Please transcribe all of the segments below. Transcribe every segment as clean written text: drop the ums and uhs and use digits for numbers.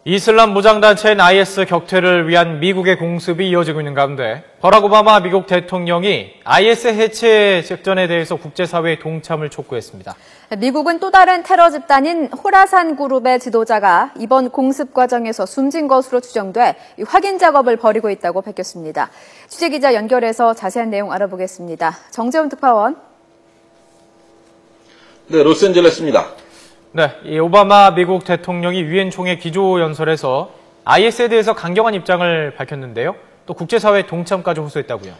이슬람 무장단체인 IS 격퇴를 위한 미국의 공습이 이어지고 있는 가운데 버락 오바마 미국 대통령이 IS 해체 작전에 대해서 국제사회의 동참을 촉구했습니다. 미국은 또 다른 테러 집단인 호라산 그룹의 지도자가 이번 공습 과정에서 숨진 것으로 추정돼 확인 작업을 벌이고 있다고 밝혔습니다. 취재기자 연결해서 자세한 내용 알아보겠습니다. 정재훈 특파원. 네, 로스앤젤레스입니다. 네, 이 오바마 미국 대통령이 유엔 총회 기조연설에서 IS에 대해서 강경한 입장을 밝혔는데요. 또 국제사회 동참까지 호소했다고요.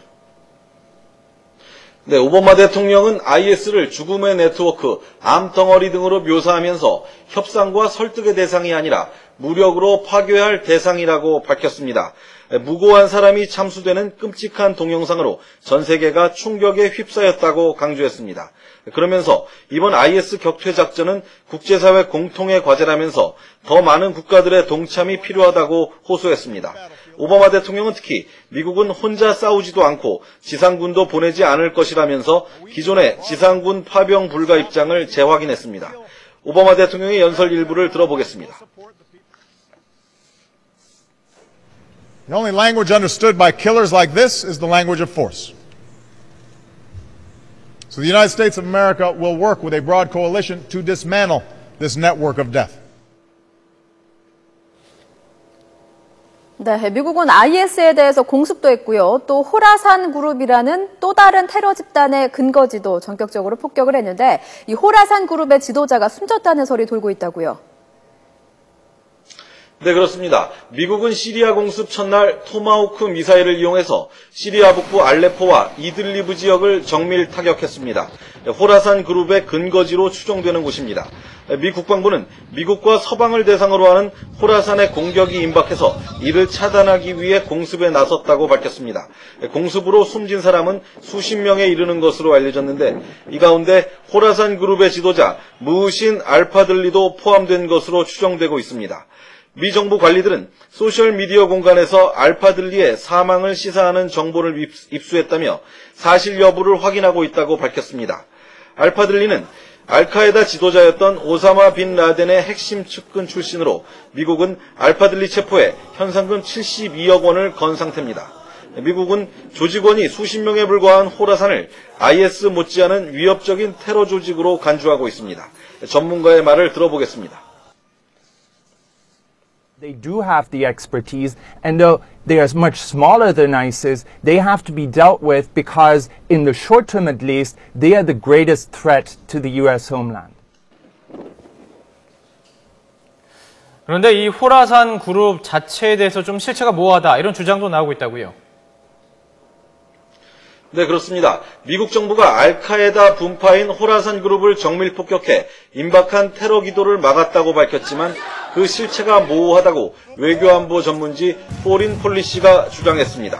네, 오바마 대통령은 IS를 죽음의 네트워크, 암덩어리 등으로 묘사하면서 협상과 설득의 대상이 아니라 무력으로 파괴해야 할 대상이라고 밝혔습니다. 무고한 사람이 참수되는 끔찍한 동영상으로 전 세계가 충격에 휩싸였다고 강조했습니다. 그러면서 이번 IS 격퇴 작전은 국제사회 공통의 과제라면서 더 많은 국가들의 동참이 필요하다고 호소했습니다. 오바마 대통령은 특히 미국은 혼자 싸우지도 않고 지상군도 보내지 않을 것이라면서 기존의 지상군 파병 불가 입장을 재확인했습니다. 오바마 대통령의 연설 일부를 들어보겠습니다. The only language understood by killers like this is the language of force. So the United States of America will work with a broad coalition to dismantle this network of death. 네, 미국은 IS에 대해서 공습도 했고요. 또 호라산 그룹이라는 또 다른 테러 집단의 근거지도 전격적으로 폭격을 했는데 이 호라산 그룹의 지도자가 숨졌다는 설이 돌고 있다고요. 네, 그렇습니다. 미국은 시리아 공습 첫날 토마호크 미사일을 이용해서 시리아 북부 알레포와 이들리브 지역을 정밀 타격했습니다. 호라산 그룹의 근거지로 추정되는 곳입니다. 미 국방부는 미국과 서방을 대상으로 하는 호라산의 공격이 임박해서 이를 차단하기 위해 공습에 나섰다고 밝혔습니다. 공습으로 숨진 사람은 수십 명에 이르는 것으로 알려졌는데 이 가운데 호라산 그룹의 지도자 무흐신 알파들리도 포함된 것으로 추정되고 있습니다. 미 정부 관리들은 소셜미디어 공간에서 알파들리의 사망을 시사하는 정보를 입수했다며 사실 여부를 확인하고 있다고 밝혔습니다. 알파들리는 알카에다 지도자였던 오사마 빈 라덴의 핵심 측근 출신으로 미국은 알파들리 체포에 현상금 72억 원을 건 상태입니다. 미국은 조직원이 수십 명에 불과한 호라산을 IS 못지않은 위협적인 테러 조직으로 간주하고 있습니다. 전문가의 말을 들어보겠습니다. They do have the expertise, and though they are much smaller than ISIS, they have to be dealt with because, in the short term at least, they are the greatest threat to the U.S. homeland. 그런데 이 호라산 그룹 자체에 대해서 좀 실체가 모호하다 이런 주장도 나오고 있다고요. 네, 그렇습니다. 미국 정부가 알카에다 분파인 호라산 그룹을 정밀 폭격해 임박한 테러 기도를 막았다고 밝혔지만 그 실체가 모호하다고 외교안보 전문지 포린 폴리시가 주장했습니다.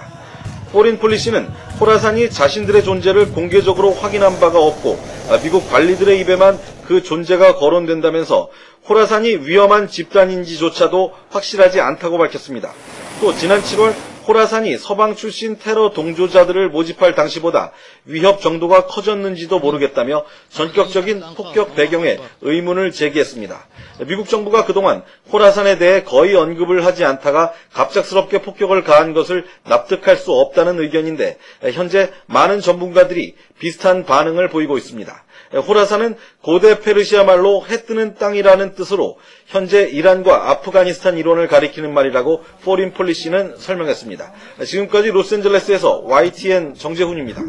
포린 폴리시는 호라산이 자신들의 존재를 공개적으로 확인한 바가 없고 미국 관리들의 입에만 그 존재가 거론된다면서 호라산이 위험한 집단인지조차도 확실하지 않다고 밝혔습니다. 또 지난 7월 호라산이 서방 출신 테러 동조자들을 모집할 당시보다 위협 정도가 커졌는지도 모르겠다며 전격적인 폭격 배경에 의문을 제기했습니다. 미국 정부가 그동안 호라산에 대해 거의 언급을 하지 않다가 갑작스럽게 폭격을 가한 것을 납득할 수 없다는 의견인데 현재 많은 전문가들이 비슷한 반응을 보이고 있습니다. 호라산은 고대 페르시아 말로 해 뜨는 땅이라는 뜻으로 현재 이란과 아프가니스탄 이론을 가리키는 말이라고 포린 폴리시는 설명했습니다. 지금까지 로스앤젤레스에서 YTN 정재훈입니다.